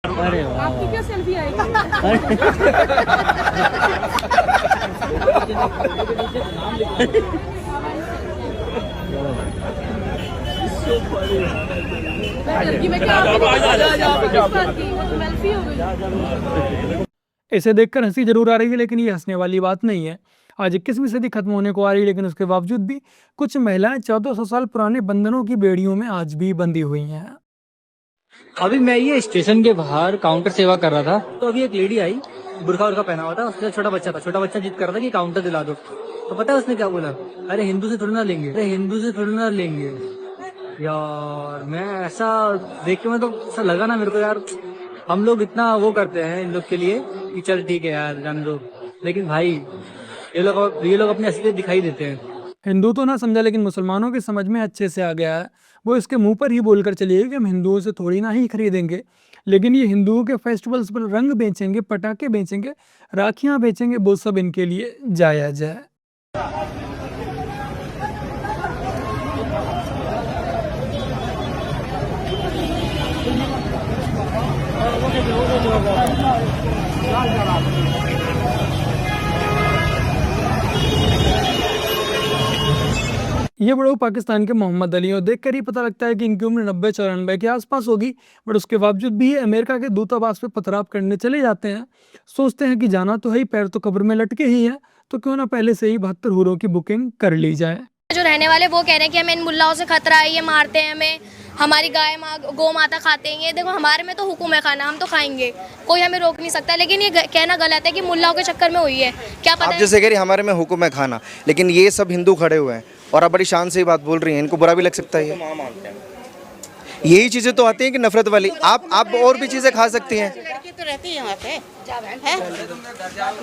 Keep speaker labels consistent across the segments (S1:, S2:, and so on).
S1: अरे वाह,
S2: आपकी क्या सेल्फी आएगी? लड़की में क्या सेल्फी हो गई?
S1: इसे देखकर हंसी जरूर आ रही है, लेकिन ये हंसने वाली बात नहीं है। आज 21वीं सदी खत्म होने को आ रही है, लेकिन उसके बावजूद भी कुछ महिलाएं 1400 साल पुराने बंधनों की बेड़ियों में आज भी बंधी हुई हैं। अभी मैं ये स्टेशन के बाहर काउंटर सेवा कर रहा था, तो अभी एक लेडी आई, बुरखा उरखा पहना हुआ था, उसका छोटा बच्चा था। छोटा बच्चा जिद कर रहा था कि काउंटर दिला दो। तो पता है उसने क्या बोला? अरे हिंदू से थोड़ी ना लेंगे, अरे हिंदू से थोड़ी ना लेंगे। यार मैं ऐसा देख के मैं तो ऐसा लगा ना मेरे को, यार हम लोग इतना वो करते हैं इन लोग के लिए कि चल ठीक है यार जान दो, लेकिन भाई ये लोग अपनी असलियत दिखाई देते हैं। हिंदू तो ना समझा, लेकिन मुसलमानों के समझ में अच्छे से आ गया है। वो इसके मुंह पर ही बोलकर चलिए कि हम हिंदुओं से थोड़ी ना ही खरीदेंगे, लेकिन ये हिंदुओं के फेस्टिवल्स पर रंग बेचेंगे, पटाखे बेचेंगे, राखियां बेचेंगे, वो सब इनके लिए जायज है। ये बड़ो पाकिस्तान के मोहम्मद अली, और देखकर ही पता लगता है कि इनकी उम्र 90-94 के आसपास होगी। बट उसके बावजूद भी ये अमेरिका के दूतावास पे पथराव करने चले जाते हैं। सोचते हैं कि जाना तो है ही, पैर तो कब्र में लटके ही है, तो क्यों ना पहले से ही 72 हूरों की बुकिंग कर ली जाए।
S3: जो रहने वाले वो कह रहे हैं कि हमें इन मुल्लाओं से खतरा है, ये मारते हैं हमें, हमारी गाय गौ माता खाते हैं। ये देखो हमारे में तो हुक्म है खाना, हम तो खाएंगे, कोई हमें रोक नहीं सकता। लेकिन ये कहना गलत है कि मुल्लाओं के चक्कर में हुई है, क्या पता।
S4: आप जैसे कह रही हमारे में हुक्म है खाना, लेकिन ये सब हिंदू खड़े हुए हैं और आप बड़ी शान से ये बात बोल रही हैं, इनको बुरा भी लग सकता है। यही चीजें तो आती हैं कि नफरत वाली। आप और भी चीजें खा सकती हैं।
S5: लड़की तो रहती है वहाँ पे,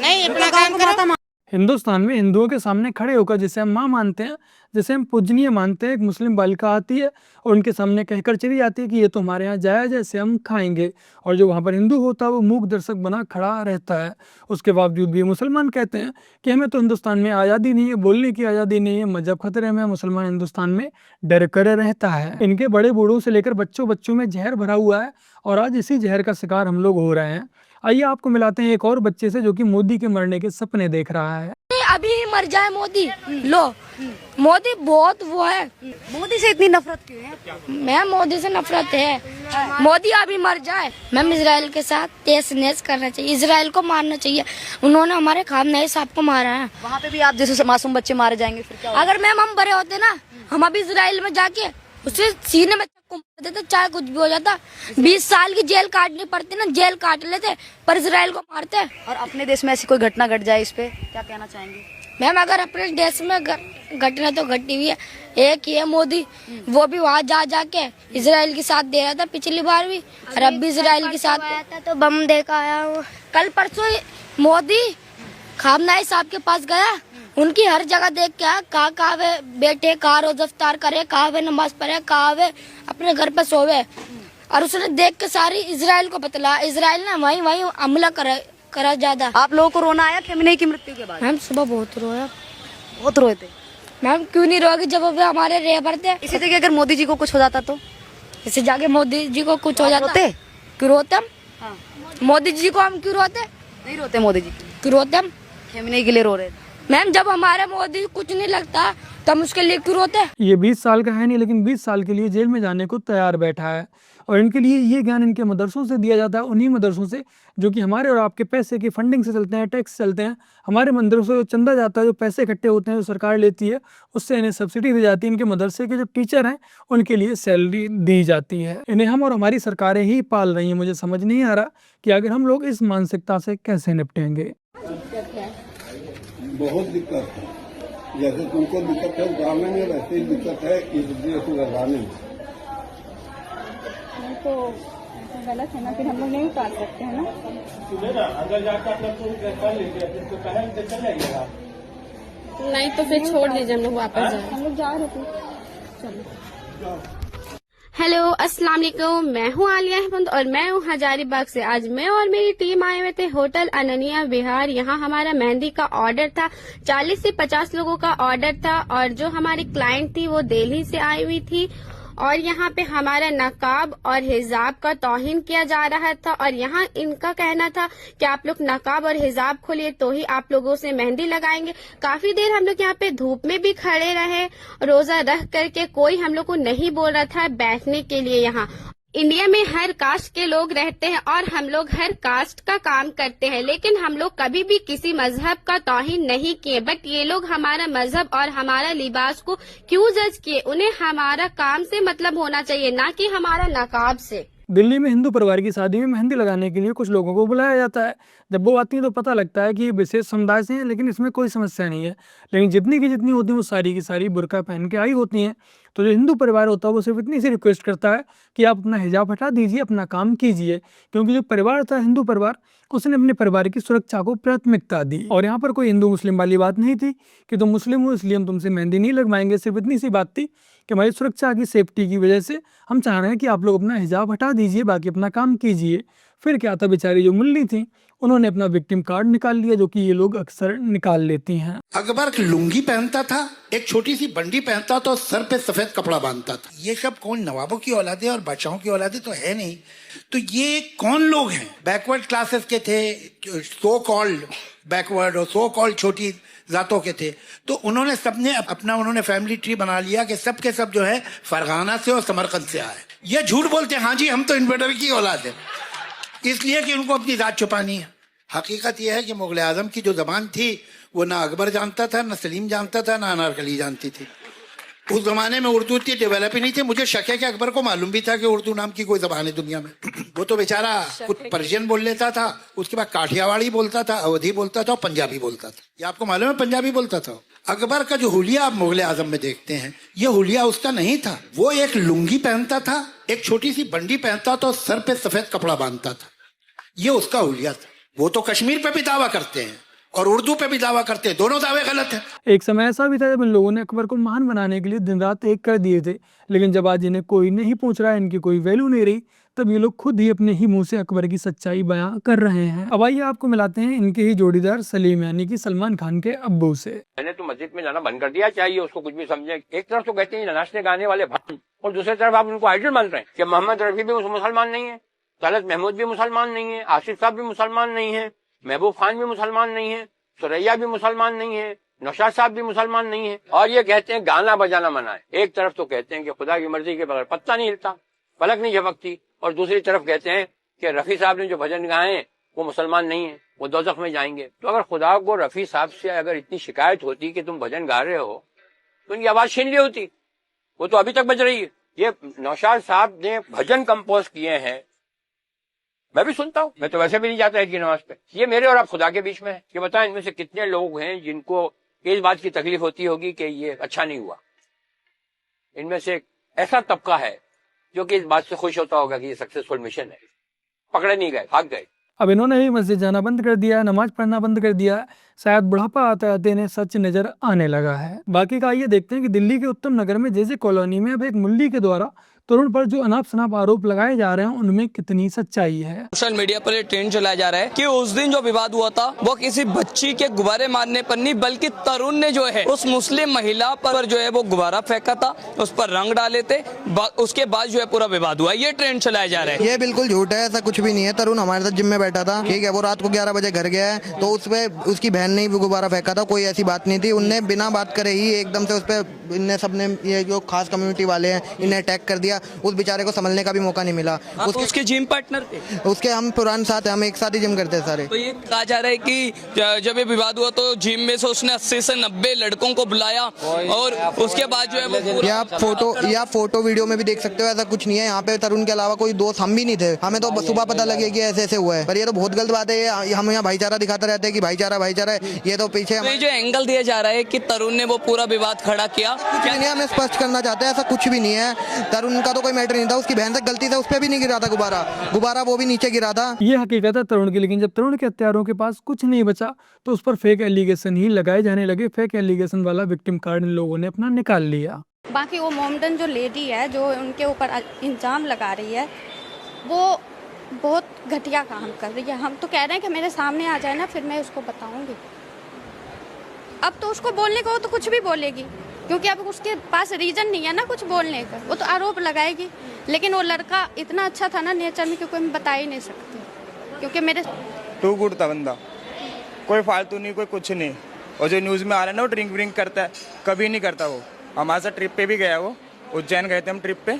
S5: नहीं अपना काम करो।
S1: हिंदुस्तान में हिंदुओं के सामने खड़े होकर जिसे हम माँ मानते हैं, जिसे हम पूजनीय मानते हैं, एक मुस्लिम बालिका आती है और उनके सामने कहकर चली जाती है कि ये तो हमारे यहाँ जायज है, इसे हम खाएंगे। और जो वहाँ पर हिंदू होता है वो मूक दर्शक बना खड़ा रहता है। उसके बावजूद भी मुसलमान कहते हैं कि हमें तो हिंदुस्तान में आज़ादी नहीं है, बोलने की आज़ादी नहीं है, मजहब खतरे में, मुसलमान हिंदुस्तान में डर कर रहता है। इनके बड़े बूढ़ों से लेकर बच्चों में जहर भरा हुआ है, और आज इसी जहर का शिकार हम लोग हो रहे हैं। आइए आपको मिलाते हैं एक और बच्चे से जो कि मोदी के मरने के सपने देख रहा है।
S3: अभी मर जाए मोदी, लो मोदी बहुत वो है।
S2: मोदी से इतनी नफरत क्यों है?
S3: मैम मोदी से नफरत है, मोदी अभी मर जाए। मैम इसराइल के साथ तेज नेस करना चाहिए, इसराइल को मारना चाहिए। उन्होंने हमारे खामनेई साहब को मारा है।
S2: वहाँ पे भी आप जैसे मासूम बच्चे मारे जाएंगे फिर क्या होगा?
S3: अगर मैम हम बड़े होते ना, हम अभी इसराइल में जाके उससे सीने में चक्कू मार देते, चाहे कुछ भी हो जाता। 20 साल की जेल काटनी पड़ती ना, जेल काट लेते, पर इसराइल को मारते।
S2: और अपने देश में ऐसी कोई घटना घट जाए, इस पे क्या कहना चाहेंगे?
S3: मैम अगर अपने देश में घटना तो घटी हुई है, एक ये मोदी, वो भी वहाँ जाके इसराइल की साथ दे रहा था पिछली बार भी, और अब भी इसराइल की साथ आया था तो बम देकर आया हूँ। कल परसों मोदी खामनेई साहब के पास गया, उनकी हर जगह देख के आया, कहाँ वे बैठे, कहाँ रोज़ इफ्तार करे, कहाँ वे नमाज पढ़े, कहाँ वे अपने घर पे सोवे। और उसने देख के सारी इसराइल को बतला, इसराइल ने वहीं हमला करा ज्यादा।
S2: आप लोगों को रोना आया खेमनेई की मृत्यु के बाद?
S3: मैम सुबह बहुत रोया।
S2: बहुत रोए थे?
S3: मैम क्यों नहीं रोगे जब वे हमारे रेबर थे।
S2: इसी जगह अगर मोदी जी को कुछ हो जाता तो?
S3: इसे जाके मोदी जी को कुछ हो जाता,
S2: रोते?
S3: क्यों रोते हम? मोदी जी को हम क्यों रोते?
S2: नहीं रोते मोदी जी,
S3: क्यों रोते हम?
S2: खेमनेई के लिए रो रहे थे।
S3: मैम जब हमारे मोदी कुछ नहीं लगता तो हम उसके लिए क्यों रोते?
S1: ये 20 साल का है नहीं, लेकिन 20 साल के लिए जेल में जाने को तैयार बैठा है। और इनके लिए ये ज्ञान इनके मदरसों से दिया जाता है, उन्हीं मदरसों से जो कि हमारे और आपके पैसे की फंडिंग से चलते हैं, टैक्स चलते हैं। हमारे मदरसों से जो चंदा जाता है, जो पैसे इकट्ठे होते हैं, जो सरकार लेती है, उससे इन्हें सब्सिडी दी जाती है। इनके मदरसे के जो टीचर हैं उनके लिए सैलरी दी जाती है। इन्हें हम और हमारी सरकारें ही पाल रही हैं। मुझे समझ नहीं आ रहा कि आखिर हम लोग इस मानसिकता से कैसे निपटेंगे।
S6: बहुत दिक्कत है, जैसे तुमको दिक्कत है उगाने में, वैसे ही दिक्कत है इस देश को लगाने में।
S7: तो गलत है ना, फिर हम लोग नहीं उतार सकते हैं ना।
S5: अगर जाकर कर लीजिए
S7: नहीं तो फिर छोड़ दीजिए, हम लोग वापस जाए। हम लोग जा रहे थे, चलो।
S8: हेलो अस्सलाम वालेकुम, मैं हूँ आलिया अहमद और मैं हूँ हजारीबाग से। आज मैं और मेरी टीम आए हुए थे होटल अननिया बिहार। यहाँ हमारा मेहंदी का ऑर्डर था, 40 से 50 लोगों का ऑर्डर था। और जो हमारी क्लाइंट थी वो दिल्ली से आई हुई थी और यहाँ पे हमारा नकाब और हिजाब का तौहीन किया जा रहा था। और यहाँ इनका कहना था कि आप लोग नकाब और हिजाब खोलिए तो ही आप लोगों से मेहंदी लगाएंगे। काफी देर हम लोग यहाँ पे धूप में भी खड़े रहे, रोजा रख करके कोई हम लोग को नहीं बोल रहा था बैठने के लिए। यहाँ इंडिया में हर कास्ट के लोग रहते हैं और हम लोग हर कास्ट का काम करते हैं, लेकिन हम लोग कभी भी किसी मजहब का तौहीन नहीं किए। बट ये लोग हमारा मजहब और हमारा लिबास को क्यों जज किए? उन्हें हमारा काम से मतलब होना चाहिए, ना कि हमारा नकाब से।
S1: दिल्ली में हिंदू परिवार की शादी में मेहंदी लगाने के लिए कुछ लोगों को बुलाया जाता है। जब वो आती है तो पता लगता है कि ये विशेष समुदाय से हैं, लेकिन इसमें कोई समस्या नहीं है। लेकिन जितनी की जितनी होती हैं वो सारी की सारी बुर्का पहन के आई होती हैं। तो जो हिंदू परिवार होता है वो सिर्फ इतनी सी रिक्वेस्ट करता है कि आप अपना हिजाब हटा दीजिए, अपना काम कीजिए, क्योंकि जो परिवार था हिंदू परिवार, उसने अपने परिवार की सुरक्षा को प्राथमिकता दी। और यहाँ पर कोई हिंदू मुस्लिम वाली बात नहीं थी कि तुम मुस्लिम हो इसलिए हम तुमसे मेहंदी नहीं लगवाएंगे। सिर्फ इतनी सी बात थी कि हमारी सुरक्षा की सेफ्टी की वजह से हम चाह रहे हैं कि आप लोग अपना हिजाब हटा दीजिए, बाकी अपना काम कीजिए। फिर क्या था, बेचारी जो मुल्ली थी उन्होंने अपना विक्टिम कार्ड निकाल लिया, जो कि ये लोग अक्सर निकाल लेती हैं।
S9: अकबर लुंगी पहनता था, एक छोटी सी बंडी पहनता था और सर पे सफेद कपड़ा बांधता था। ये सब कौन नवाबों की औलादे और बादशाहों की औलादे तो है नहीं। तो ये कौन लोग हैं? बैकवर्ड क्लासेस के थे, सो कॉल्ड बैकवर्ड और सो कॉल्ड छोटी जातों के थे। तो उन्होंने सबने अपना उन्होंने फैमिली ट्री बना लिया कि सब के सब जो है फरगाना से और समरकंद से आए। ये झूठ बोलते हैं, हाँ जी हम तो इन्वर्टर की औलाद है, इसलिए कि उनको अपनी जात छुपानी है। हकीकत यह है कि मुगल आजम की जो जबान थी वो ना अकबर जानता था, ना सलीम जानता था, ना अनारकली जानती थी। उस जमाने में उर्दू इतनी डेवलप ही नहीं थी। मुझे शक है कि अकबर को मालूम भी था कि उर्दू नाम की कोई जबान है दुनिया में। वो तो बेचारा कुछ पर्शियन बोल लेता था, उसके बाद काठियावाड़ी बोलता था, अवधी बोलता था और पंजाबी बोलता था। ये आपको मालूम है पंजाबी बोलता था। अकबर का जो हुलिया आप मुगल आजम में देखते हैं, ये हुलिया उसका नहीं था। वो एक लुंगी पहनता था, एक छोटी सी बंडी पहनता था और सर पे सफेद कपड़ा बांधता था। ये उसका हुलिया था। वो तो कश्मीर पे भी दावा करते हैं और उर्दू पे भी दावा करते हैं, दोनों दावे गलत हैं।
S1: एक समय ऐसा भी था जब इन लोगों ने अकबर को महान बनाने के लिए दिन रात एक कर दिए थे, लेकिन जब आज इन्हें कोई नहीं पूछ रहा है, इनकी कोई वैल्यू नहीं रही, तब ये लोग खुद ही अपने ही मुंह से अकबर की सच्चाई बयां कर रहे हैं। अब आइए आपको मिलाते हैं इनके ही जोड़ीदार सलीम यानी कि सलमान खान के अब्बू से।
S10: मैंने तो मस्जिद में जाना बंद कर दिया, चाहिए उसको कुछ भी समझे। एक तरफ तो कहते हैं नाचने गाने वाले भक्त, और दूसरी तरफ आप उनको आइडल मान रहे हैं कि मोहम्मद रफी भी मुसलमान नहीं है, तलत महमूद भी मुसलमान नहीं है, आसिफ साहब भी मुसलमान नहीं है, महबूब खान भी मुसलमान नहीं है, सुरैया भी मुसलमान नहीं है, नौशाद साहब भी मुसलमान नहीं है, और ये कहते हैं गाना बजाना मना है। एक तरफ तो कहते हैं कि खुदा की मर्जी के बगैर पत्ता नहीं हिलता, पलक नहीं झपकती, और दूसरी तरफ कहते हैं कि रफी साहब ने जो भजन गाए वो मुसलमान नहीं है, वो दोज़ख में जाएंगे। तो अगर खुदा को रफी साहब से अगर इतनी शिकायत होती कि तुम भजन गा रहे हो तो उनकी आवाज छीन ली होती, वो तो अभी तक बज रही है। ये नौशाद साहब ने भजन कंपोज किए हैं, मैं भी सुनता हूँ, मैं तो वैसे भी नहीं जाता ईद की नमाज पे। ये मेरे और आप खुदा के बीच में है कि बताएं इनमें से कितने लोग हैं जिनको इस बात की तकलीफ होती होगी कि ये अच्छा नहीं हुआ। इनमें से ऐसा तबका है जो कि इस बात से खुश होता होगा कि ये सक्सेसफुल मिशन है, पकड़े नहीं गए, भाग गए।
S1: अब इन्होंने भी मस्जिद जाना बंद कर दिया है, नमाज पढ़ना बंद कर दिया है। शायद बुढ़ापा आते आते इन्हें सच नजर आने लगा है। बाकी का आइए देखते हैं कि दिल्ली के उत्तम नगर में जैसे कॉलोनी में अब एक मुल्ली के द्वारा तरुण पर जो अनाप शनाप आरोप लगाए जा रहे हैं उनमें कितनी सच्चाई है।
S11: सोशल मीडिया पर ये ट्रेंड चलाया जा रहा है कि उस दिन जो विवाद हुआ था वो किसी बच्ची के गुब्बारे मारने पर नहीं, बल्कि तरुण ने जो है उस मुस्लिम महिला पर जो है वो गुब्बारा फेंका था, उस पर रंग डाले थे, उसके बाद जो है पूरा विवाद हुआ। ये ट्रेंड चलाया जा रहा है।
S12: ये बिल्कुल झूठ है, ऐसा कुछ भी नहीं है। तरुण हमारे साथ जिम में बैठा था, ठीक है, वो रात को 11 बजे घर गया है तो उस पे उसकी बहन ने भी गुब्बारा फेंका था, कोई ऐसी बात नहीं थी। उनने बिना बात करे ही एकदम से उस पर इनने सबने ये जो खास कम्युनिटी वाले हैं इन्हें अटैक कर दिया। उस बेचारे को संभलने का भी मौका नहीं मिला।
S11: उसके जिम पार्टनर थे,
S12: उसके हम पुराने साथ हैं, हम एक साथ ही जिम करते हैं सारे।
S11: तो ये कहा जा रहा है कि जब ये विवाद हुआ तो जिम में से उसने 80 से 90 लड़कों को बुलाया और उसके बाद जो है वो
S12: या फोटो वीडियो में भी देख सकते हो, ऐसा कुछ नहीं है। यहाँ पे तरुण के अलावा कोई दोस्त हम भी नहीं थे, हमें तो सुबह पता लगे कि ऐसे ऐसे हुआ है। पर ये तो बहुत गलत बात है। हम यहाँ भाईचारा दिखाते रहते हैं कि भाईचारा भाईचारा है, ये तो पीछे
S11: तो ये जो एंगल दिया जा रहा है कि तरुण ने वो पूरा विवाद खड़ा किया,
S12: क्या हमें स्पष्ट करना चाहते हैं, ऐसा कुछ भी नहीं है। तरुण का तो कोई मैटर नहीं था, उसकी बहन से गलती से उस पर भी नहीं गिरा था गुब्बारा वो भी नीचे गिरा था।
S1: ये हकीकत है तरुण की। लेकिन जब तरुण के हत्यारों के पास कुछ नहीं बचा तो उस पर फेक एलिगेशन ही लगाए जाने लगे। फेक एलिगेशन वाला विक्टिम कार्ड इन लोगों ने अपना निकाल लिया।
S13: बाकी वो मोमडन जो लेडी है जो उनके ऊपर इल्जाम लगा रही है वो बहुत घटिया काम कर रही है। हम तो कह रहे हैं कि मेरे सामने आ जाए ना, फिर मैं उसको बताऊंगी। अब तो उसको बोलने को तो कुछ भी बोलेगी, क्योंकि अब उसके पास रीजन नहीं है ना कुछ बोलने का, वो तो आरोप लगाएगी। लेकिन वो लड़का इतना अच्छा था ना नेचर में, क्योंकि मैं बता ही नहीं सकती, क्योंकि मेरे
S14: टू गुड था बंदा, कोई फालतू नहीं, कोई कुछ नहीं। और जो न्यूज़ में आ रहा है ना वो ड्रिंक व्रिंक करता है, कभी नहीं करता वो। हमारे साथ ट्रिप पे भी गया वो, उज्जैन गए थे हम ट्रिप पे,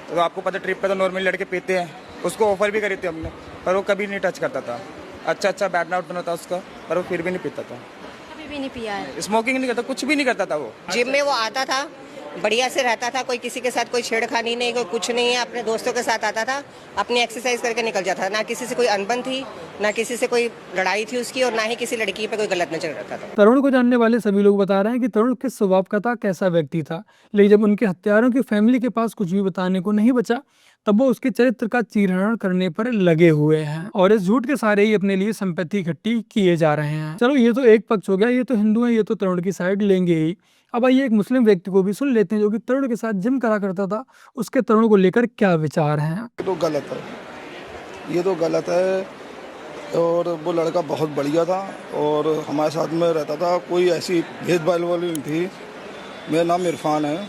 S14: तो आपको पता ट्रिप पे तो नॉर्मली लड़के पीते हैं, उसको ऑफर भी करी थी हमने, पर वो कभी नहीं टच करता था। अच्छा बैड आउट होता उसका, पर वो फिर भी नहीं पीता था,
S13: कभी भी नहीं पिया है।
S14: स्मोकिंग नहीं करता, कुछ भी नहीं करता था वो।
S5: जिम में वो आता था, बढ़िया से रहता था, कोई किसी के साथ कोई छेड़खानी नहीं, कोई कुछ नहीं है, अपने दोस्तों के साथ आता था, अपनी एक्सरसाइज करके निकल जाता था। ना किसी से कोई अनबन थी, ना किसी से कोई लड़ाई थी उसकी, और ना ही किसी लड़की पे कोई गलत नजर रखता था।
S1: तरुण को जानने वाले सभी लोग बता रहे हैं कि तरुण किस स्वभाव का था, कैसा व्यक्ति था, लेकिन जब उनके हत्यारों की फैमिली के पास कुछ भी बताने को नहीं बचा, तब वो उसके चरित्र का चीरहरण करने पर लगे हुए हैं और इस झूठ के सहारे ही अपने लिए संपत्ति इकट्ठी किए जा रहे हैं। चलो ये तो एक पक्ष हो गया, ये तो हिंदू है, ये तो तरुण की साइड लेंगे ही। अब आइए एक मुस्लिम व्यक्ति को भी सुन लेते हैं जो कि तरुण के साथ जिम करा करता था, उसके तरुण को लेकर क्या विचार हैं।
S6: तो गलत है, ये तो गलत है। और वो लड़का बहुत बढ़िया था और हमारे साथ में रहता था, कोई ऐसी भेदभाव वाली नहीं थी। मेरा नाम इरफान है,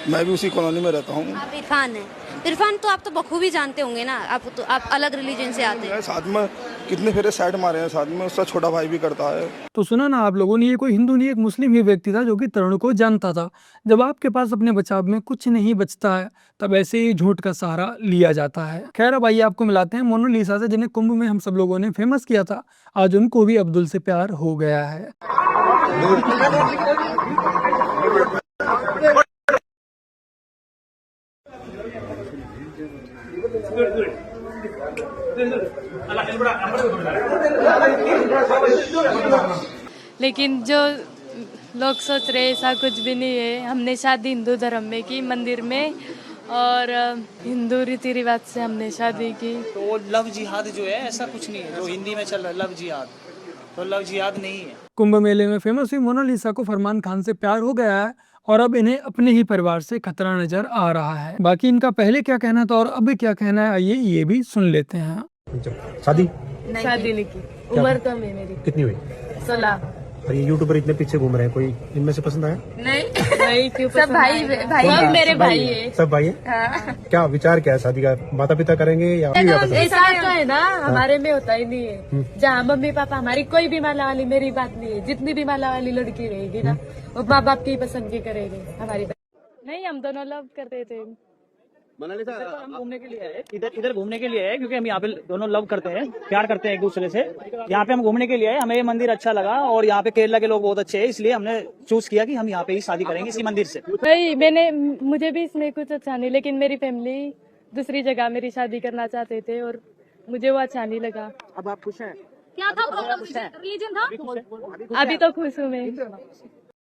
S6: मैं भी उसी कॉलोनी में रहता हूँ।
S13: आप इरफान हैं? इरफान तो आप तो बखूबी जानते होंगे ना, आप अलग रिलीजन से आते हैं।
S6: साथ में कितने फेरे साइड मारे हैं, साथ में उसका छोटा भाई भी करता है।
S1: तो सुना ना आप लोगों ने, ये कोई हिंदू नहीं, एक मुस्लिम ही व्यक्ति था जो कि तरुण को जानता था। जब आपके पास अपने बचाव में कुछ नहीं बचता है, तब ऐसे ही झूठ का सहारा लिया जाता है। खैर अब आइए आपको मिलाते हैं मोनालिसा से, जिन्हें कुंभ में हम सब लोगों ने फेमस किया था। आज उनको भी अब्दुल से प्यार हो गया है।
S7: लेकिन जो लोग सोच रहे ऐसा कुछ भी नहीं है। हमने शादी हिंदू धर्म में की, मंदिर में, और हिंदू रीति रिवाज से हमने शादी की।
S15: तो लव जिहाद जो है ऐसा कुछ नहीं है जो हिंदी में चल रहा है, लव जिहाद, तो लव जिहाद नहीं है।
S1: कुंभ मेले में फेमस हुई मोनालिसा को फरमान खान से प्यार हो गया है और अब इन्हें अपने ही परिवार से खतरा नजर आ रहा है। बाकी इनका पहले क्या कहना था और अब क्या कहना है, आइए ये भी सुन लेते हैं।
S16: शादी
S7: नहीं की, उम्र कम है मेरी।
S16: कितनी हुई?
S7: 16।
S16: और ये यूट्यूबर इतने पीछे घूम रहे हैं, कोई इनमें से पसंद आया?
S7: नहीं क्यों, सब भाई सब मेरे भाई है।
S16: सब भाई है? हाँ। क्या विचार क्या है शादी का, माता पिता करेंगे या
S7: ऐसा तो है ना, हमारे में होता ही नहीं है। जहाँ मम्मी पापा हमारी कोई भी माला वाली मेरी बात नहीं है, जितनी भी माला वाली लड़की रहेगी ना वो माँ बाप की पसंद की करेगी, हमारी बात नहीं। हम दोनों लव करते थे।
S15: मोनालिसा हम घूमने के लिए आए, इधर घूमने के लिए आए क्योंकि हम यहाँ पे दोनों लव करते हैं, प्यार करते हैं एक दूसरे से। यहाँ पे हम घूमने के लिए आए, हमें ये मंदिर अच्छा लगा और यहाँ पे केरला के लोग बहुत अच्छे हैं, इसलिए हमने चूज किया कि हम यहाँ पे ही शादी करेंगे इसी मंदिर से।
S7: भाई मुझे भी इसमें कुछ अच्छा नहीं, लेकिन मेरी फैमिली दूसरी जगह मेरी शादी करना चाहते थे और मुझे वो अच्छा नहीं लगा।
S15: अब आप खुश हैं?
S7: क्या था रिलीजन था? अभी तो खुश हूँ मैं।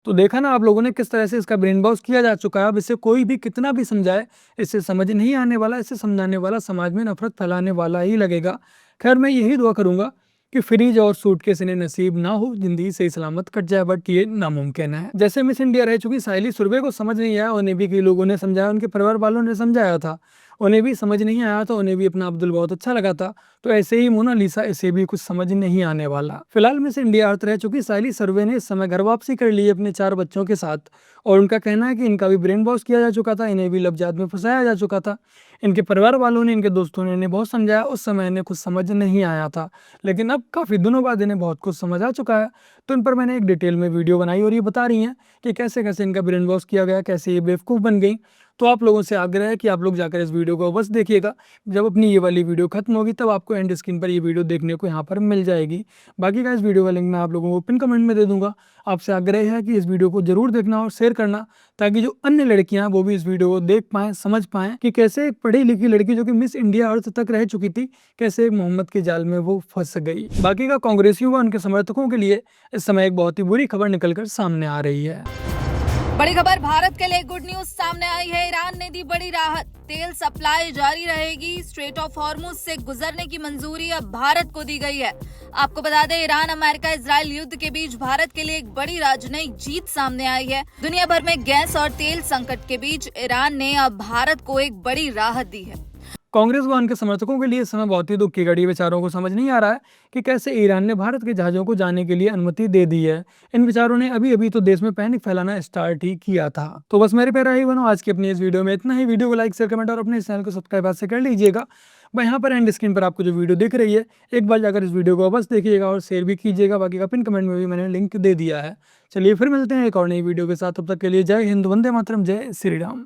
S1: तो देखा ना आप लोगों ने किस तरह से इसका ब्रेन वॉश किया जा चुका है। अब इसे कोई भी कितना भी समझाए, इससे समझ नहीं आने वाला, इसे समझाने वाला समाज में नफरत फैलाने वाला ही लगेगा। खैर मैं यही दुआ करूंगा कि फ्रिज और सूटकेस इन्हें नसीब ना हो, जिंदगी से सलामत कट जाए, बट ये नामुमकिन है। जैसे मिस इंडिया रह चुकी साहिली सुरभि को समझ नहीं आया, उन्हें भी कई लोगों ने समझाया, उनके परिवार वालों ने समझाया था, उन्हें भी समझ नहीं आया था, उन्हें भी अपना अब्दुल बहुत अच्छा लगा था। तो ऐसे ही मोनालिसा, इसे भी कुछ समझ नहीं आने वाला। फिलहाल मिस इंडिया अर्थ रह चुकी साहिली सुरभि ने इस समय घर वापसी कर ली अपने 4 बच्चों के साथ और उनका कहना है कि इनका भी ब्रेन वॉश किया जा चुका था, इन्हें भी लवजात में फंसाया जा चुका था। इनके परिवार वालों ने, इनके दोस्तों ने इन्हें बहुत समझाया, उस समय इन्हें कुछ समझ नहीं आया था, लेकिन अब काफ़ी दिनों बाद इन्हें बहुत कुछ समझ आ चुका है। तो इन पर मैंने एक डिटेल में वीडियो बनाई और ये बता रही हैं कि कैसे कैसे इनका ब्रेन वॉश किया गया, कैसे ये बेवकूफ़ बन गई। तो आप लोगों से आग्रह है कि आप लोग जाकर इस वीडियो को बस देखिएगा। जब अपनी ये वाली वीडियो खत्म होगी तब आपको एंड स्क्रीन पर ये वीडियो देखने को यहाँ पर मिल जाएगी। बाकी का इस वीडियो का लिंक मैं आप लोगों को पिन कमेंट में दे दूंगा। आपसे आग्रह है कि इस वीडियो को जरूर देखना और शेयर करना, ताकि जो अन्य लड़कियां हैं वो भी इस वीडियो को देख पाएँ, समझ पाएँ कि कैसे एक पढ़ी लिखी लड़की जो कि मिस इंडिया अर्थ तक रह चुकी थी, कैसे एक मोहम्मद के जाल में वो फंस गई। बाकी का कांग्रेसियों व उनके समर्थकों के लिए इस समय एक बहुत ही बुरी खबर निकलकर सामने आ रही है।
S17: बड़ी खबर भारत के लिए गुड न्यूज सामने आई है। ईरान ने दी बड़ी राहत, तेल सप्लाई जारी रहेगी। स्ट्रेट ऑफ हॉर्मुज से गुजरने की मंजूरी अब भारत को दी गई है। आपको बता दें, ईरान अमेरिका इजराइल युद्ध के बीच भारत के लिए एक बड़ी राजनयिक जीत सामने आई है। दुनिया भर में गैस और तेल संकट के बीच ईरान ने अब भारत को एक बड़ी राहत दी है।
S1: कांग्रेस व उनके समर्थकों के लिए इस समय बहुत ही दुख की घड़ी। विचारों को समझ नहीं आ रहा है कि कैसे ईरान ने भारत के जहाजों को जाने के लिए अनुमति दे दी है। इन विचारों ने अभी अभी तो देश में पैनिक फैलाना स्टार्ट ही किया था। तो बस मेरे प्यारे भाई बहनों, आज की अपनी इस वीडियो में इतना ही। वीडियो को लाइक शेयर कमेंट और अपने चैनल को सब्सक्राइब से कर लीजिएगा। मैं यहाँ पर एंड स्क्रीन पर आपको जो वीडियो दिख रही है, एक बार जाकर इस वीडियो को बस देखिएगा और शेयर भी कीजिएगा। बाकी का पिन कमेंट में भी मैंने लिंक दे दिया है। चलिए फिर मिलते हैं एक और नई वीडियो के साथ। तब तक के लिए जय हिंद, वंदे मातरम, जय श्री राम।